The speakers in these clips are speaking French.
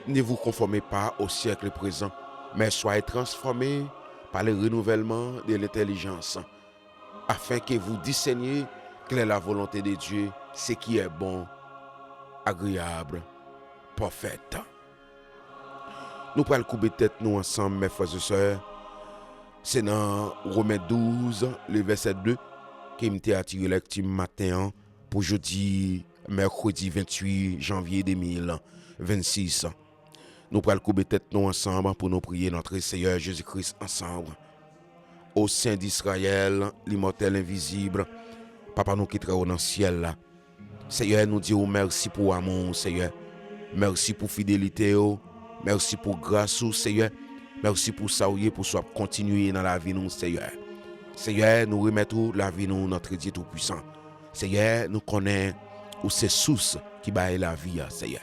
Ne vous conformez pas au siècle présent, mais soyez transformés par le renouvellement de l'intelligence, afin que vous discerniez quelle est la volonté de Dieu, ce qui est bon, agréable, parfaite. Nous prenons le coup de tête nous ensemble, mes frères et sœurs. C'est dans Romains 12, le verset 2, qui m'a attiré lecture matin pour jeudi, mercredi 28 janvier 2026. Nous prenons le coup de tête nous ensemble pour nous prier notre Seigneur Jésus-Christ ensemble. Au Saint d'Israël, l'immortel invisible, Papa nous qui travaille dans le ciel là. Seigneur, nous disons merci pour amour, Seigneur. Merci pour fidélité, merci pour grâce, Seigneur. Merci pour ça, pour soit continuer dans la vie, nous, Seigneur. Seigneur, nous remettons la vie, nous, notre Dieu Tout-Puissant. Seigneur, nous connaissons où c'est source qui baille la vie, Seigneur.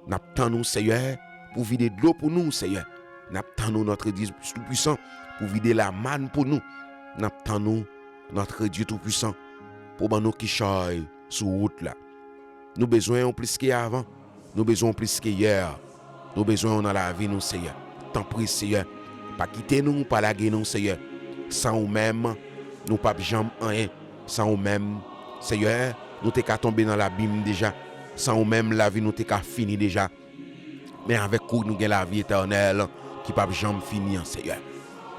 N'attendons, Seigneur, pour vider de l'eau pour nous, Seigneur. N'attendons notre Dieu Tout-Puissant pour vider la manne pour nous. N'attendons notre Dieu Tout-Puissant pour nous qui chaille sur route là. Nous besoin plus qu'avant. Nous besoin plus qu'hier. Nous besoin dans la vie, nous, Seigneur. Tant pis, Seigneur. Pas quitter nous, pas laguer nous, Seigneur. Sans nous-mêmes, nous pas jamais rien. Sans nous-mêmes, Seigneur, nous t'es qu'à tomber dans l'abîme déjà. Sans nous-mêmes, la vie nous t'es qu'à finir déjà. Mais avec vous, nous avons la vie éternelle qui pas jamais finir, Seigneur.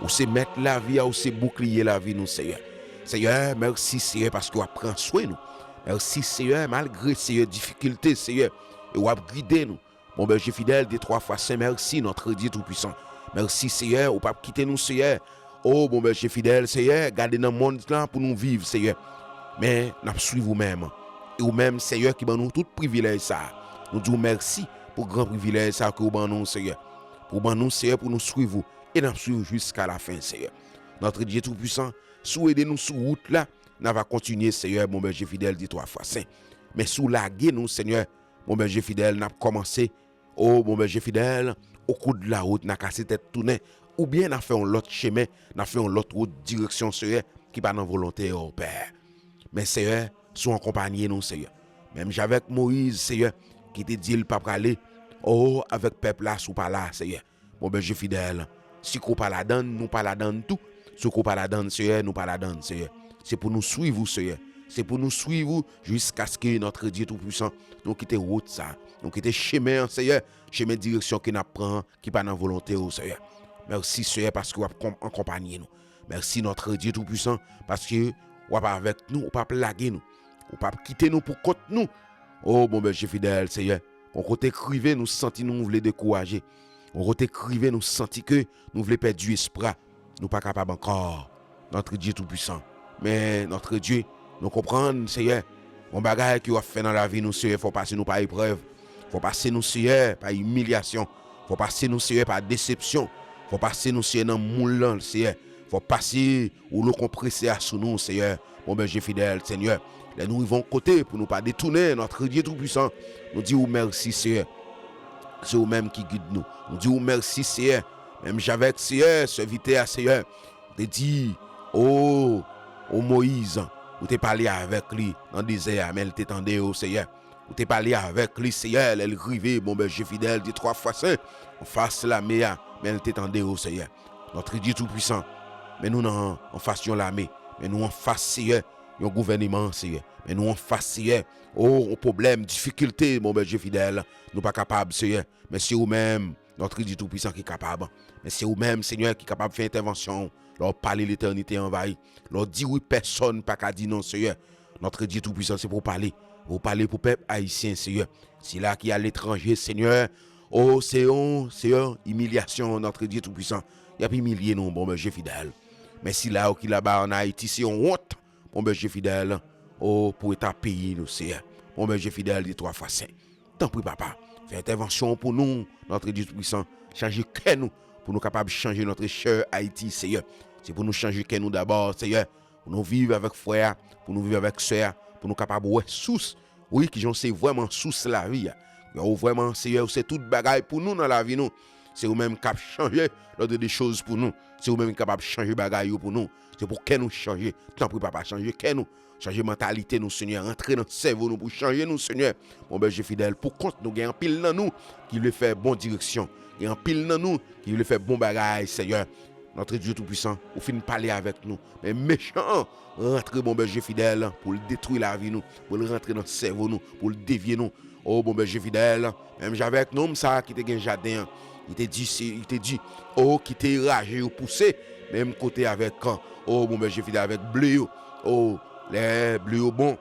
Ou c'est mettre la vie, ou c'est bouclier la vie, nous, Seigneur. Seigneur, merci, Seigneur, parce que vous prenez soin de nous. Merci, Seigneur, malgré ces difficultés, Seigneur, et vous guidez nous. Mon berger fidèle des 3 fois Saint, merci, notre Dieu Tout-Puissant. Merci, Seigneur, ou pas quitter nous, Seigneur. Oh, mon berger fidèle, Seigneur, gardez dans le monde là pour nous vivre, Seigneur. Mais nous suivons vous-même. Et vous-même, Seigneur, qui nous tout privilège ça. Nous disons merci pour le grand privilège ça que vous nous, Seigneur. Pour nous, Seigneur, pour nous suivre. Et nous suivre jusqu'à la fin, Seigneur. Notre Dieu Tout-Puissant, souhaitez-nous sur route là. Nous va continuer, Seigneur, mon berger fidèle des 3 fois Saint. Mais sous la guerre, nous, Seigneur, mon berger fidèle, nous avons commencé. Oh, mon berger fidèle, au cours de la route, nous avons cassé tête tournée. Ou bien nous avons fait un autre chemin, nous avons fait une autre route, direction, Seigneur, qui n'est pas dans la volonté, oh Père. Mais, Seigneur, sois en compagnie, nous, Seigneur. Même avec Moïse, Seigneur, qui te dit, le pas aller. Oh, avec peuple là, sous pas là, Seigneur. Mon berger fidèle, si qu'on pas la donne, nous pas la donne tout. Si qu'on pas la donne, Seigneur, nous pas la donne, Seigneur. C'est pour nous suivre, Seigneur. C'est pour nous suivre jusqu'à ce que notre Dieu Tout-Puissant nous quitte route ça. Nous quitte chemin, Seigneur. Chemin de direction qui nous prend, qui pas dans volonté, Seigneur. Merci, Seigneur, parce que vous accompagnez nous. Merci, notre Dieu Tout-Puissant, parce que vous pas avec nous, vous pas plaguer nous. Vous pas quitter nous pour contre nous. Oh, mon berger fidèle, Seigneur. On côté écrivez, nous sentis nous voulons décourager. On côté écrivez, nous sentis que nous voulons perdre du espoir. Nous pas capables encore. Notre Dieu Tout-Puissant. Mais notre Dieu, nous comprenons, Seigneur, mon bagage qui a fait dans la vie, nous, Seigneur, il faut passer nous par épreuve. Il faut passer nous, Seigneur, par humiliation. Il faut passer nous, Seigneur, par déception. Il faut passer nous, Seigneur, dans le moulin, Seigneur. Il faut passer où l'eau compressée à sous nous, Seigneur, mon berger fidèle, Seigneur. Là, nous vivons côté pour nous pas détourner notre Dieu Tout-Puissant. Nous disons merci, Seigneur. C'est vous-même qui guide nous. Nous disons merci, Seigneur. Même j'avais, Seigneur, serviteur à Seigneur. Te dit, oh Moïse, vous t'es parlé avec lui dans le désert, mais elle t'étendait au Seigneur. Vous t'es parlé avec lui, Seigneur, elle rivait, mon berger fidèle, dit 3 fois Saint, en face la mer, mais elle t'étendait au Seigneur. Notre Dieu Tout-Puissant, mais nous en fassions l'armée, mais nous en face, Seigneur, un gouvernement, Seigneur, mais nous en face, Seigneur, oh, problème, difficulté, mon berger fidèle, nous pas capables, Seigneur, mais c'est vous-même, notre Dieu Tout-Puissant qui est capable, mais c'est vous-même, Seigneur, qui est capable de faire intervention. Leur parler l'éternité envahie. Leur dire oui, personne pas qu'à dire non, Seigneur. Notre Dieu Tout-Puissant, c'est pour parler. Pour parler pour peuple haïtien, Seigneur. C'est là qui est à l'étranger, Seigneur. Oh, c'est une humiliation, notre Dieu Tout-Puissant. Il y a pas humilié nous, bon berger fidèle. Mais si là, qui là-bas en Haïti, c'est une honte, bon berger fidèle. Oh, pour être pays, nous, Seigneur. Bon berger fidèle, dit 3 fois Saint. Tant pis, papa. Fais intervention pour nous, notre Dieu Tout-Puissant. Changer que nous, pour nous capables de changer notre cher Haïti, Seigneur. C'est pour nous changer que nous d'abord, Seigneur. Pour nous vivre avec frère, pour nous vivre avec soeur, pour nous capables de sous. Oui, qui j'en sais vraiment sous la vie. Vraiment, Seigneur, c'est toute bagaille pour nous dans la vie, nous. C'est vous-même qui changé l'ordre des choses pour nous. C'est vous-même capable de changer bagaille pour nous. C'est pour que nous changer. Tant pis, papa, changer que nous. Changer mentalité, nous, Seigneur. Entrer dans le cerveau, nous, pour changer, nous, Seigneur. Mon berger fidèle, pour compte, nous, il y a un pile dans nous qui veut faire bonne direction. Il y a un pile dans nous qui veut faire bon bagaille, Seigneur. Notre Dieu Tout-Puissant, vous finissez de parler avec nous. Mais méchant, rentrez, bon berger fidèle, pour le détruire la vie, nous, pour le rentrer dans le cerveau, nous, pour le dévier, nous. Oh, bon berger fidèle, même j'avais avec nous, ça, qui était un jardin. Il t'a dit, oh, qui t'est ragé ou poussé, même côté avec, oh, bon berger fidèle, avec bleu, oh, les bleus bon,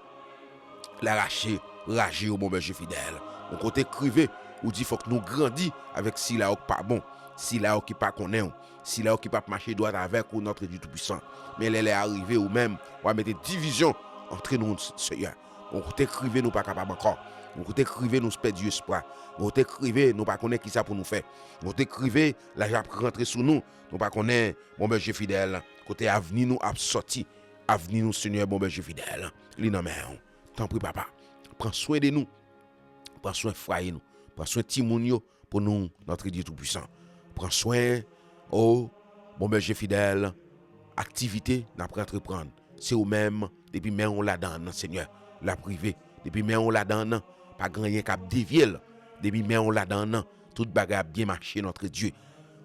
l'arraché, ragé au bon berger fidèle. Mon côté crivé, ou dit, faut que nous grandissions avec si là, pas bon. Si là qui pas connaît, si là qui pas marcher droit avec ou notre Dieu Tout-Puissant. Mais elle est arrivée ou même, on va mettre division entre nous, Seigneur. On côté crivé nous pas capable encore. On côté crivé nous perdre espoir. On côté crivé nous pas connaître qui ça pour nous faire. On côté crivé la j'ai rentrer sous nous, nous pas connaître bon berger fidèle. Côté avenir nous a sorti. Avenir nous Seigneur bon berger fidèle. Li nan men. T'en prie papa. Prends soin de nous. Prends soin frère nous. Prends soin timoun yo pour nous notre Dieu Tout-Puissant. Prends soin, oh, bon berger fidèle, activité, n'a pas entreprendre. C'est au même, depuis mais on la donne, Seigneur, la privée, depuis mais on la donne, pas grand rien qu'à dévier, depuis mais on la donne, toute bagarre bien marché, notre Dieu.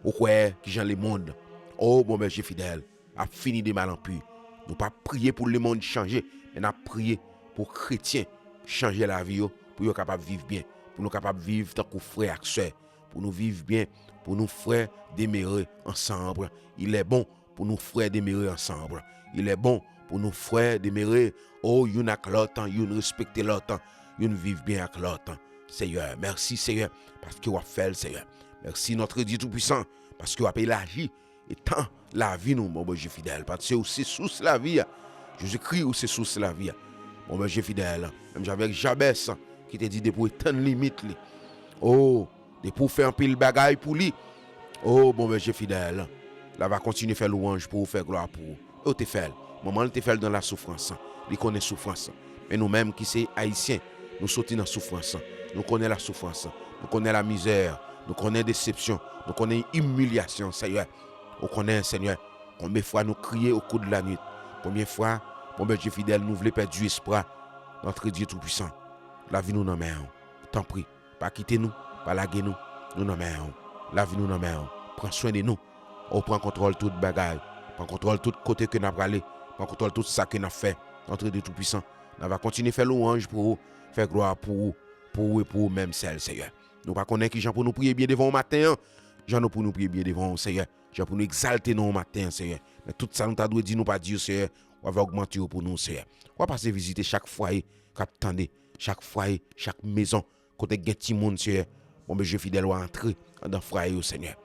Au quoi, qui j'en le monde, oh, bon berger fidèle, a fini de mal en pur. Nous pas prier pour le monde changer, mais nous prier pour chrétiens changer la vie, pour nous capable de vivre bien, pour nous capable de vivre tant que frère et soeur, pour nous vivre bien, pour nous frères demeurer ensemble. Il est bon pour nous frères demeurer ensemble. Il est bon pour nous frères demeurer, oh, yon avec l'autre, yon respecter l'autre, yon vivre bien avec l'autre. Seigneur, merci Seigneur, parce que vous avez fait, Seigneur. Merci notre Dieu Tout-Puissant, parce que vous avez élargi et tant la vie, nous, mon berger fidèle, parce que c'est sous la vie. Jésus-Christ, c'est sous la vie. Mon berger fidèle, même j'avais Jabès qui te dit de pour tant de limites. Oh, de pour faire un pile bagaille pour lui. Oh, bon berger fidèle, là va continuer à faire louange pour faire gloire pour vous. Oh, te fait. Maman, te fait dans la souffrance. Il connaît souffrance. Mais nous-mêmes qui sommes haïtiens, nous sortons dans la souffrance. Nous connaissons la souffrance. Nous connaissons la misère. Nous connaissons la déception. Nous connaissons l'humiliation, Seigneur. Nous connaissons, Seigneur, combien de fois nous crions au cours de la nuit. Combien de fois, bon berger fidèle, nous voulons perdre du espoir. Notre Dieu Tout-Puissant. La vie nous n'en met. T'en prie. Pas quitter nous. Pas laguer nous. Nous n'en met. La vie nous n'en met. Prends soin de nous. On prend contrôle toute bagaille. Prends contrôle tout côté que nous avons allé. Prends contrôle tout ça que nous avons fait. Notre Dieu Tout-Puissant. Nous va continuer à faire louange pour vous. Faire gloire pour vous. Pour vous et pour vous même, Seigneur. Nous ne connaissons pas qui gens pour nous prier bien devant le matin. Gens pour nous prier bien devant le Seigneur. Gens pour nous exalter nous au matin, Seigneur. Mais tout ça, nous t'avons dit, nous pas dire, Seigneur. On va augmenter pour nous, Seigneur. On va passer visiter chaque foyer. Chaque foyer, chaque maison. Côté de petit monde, Seigneur. Bon, berger fidèle va entrer dans le foyer, Seigneur.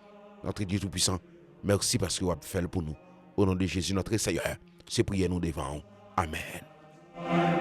Notre Dieu Tout-Puissant, merci parce que vous avez fait pour nous. Au nom de Jésus, notre Seigneur, c'est prier nous devant. Amen.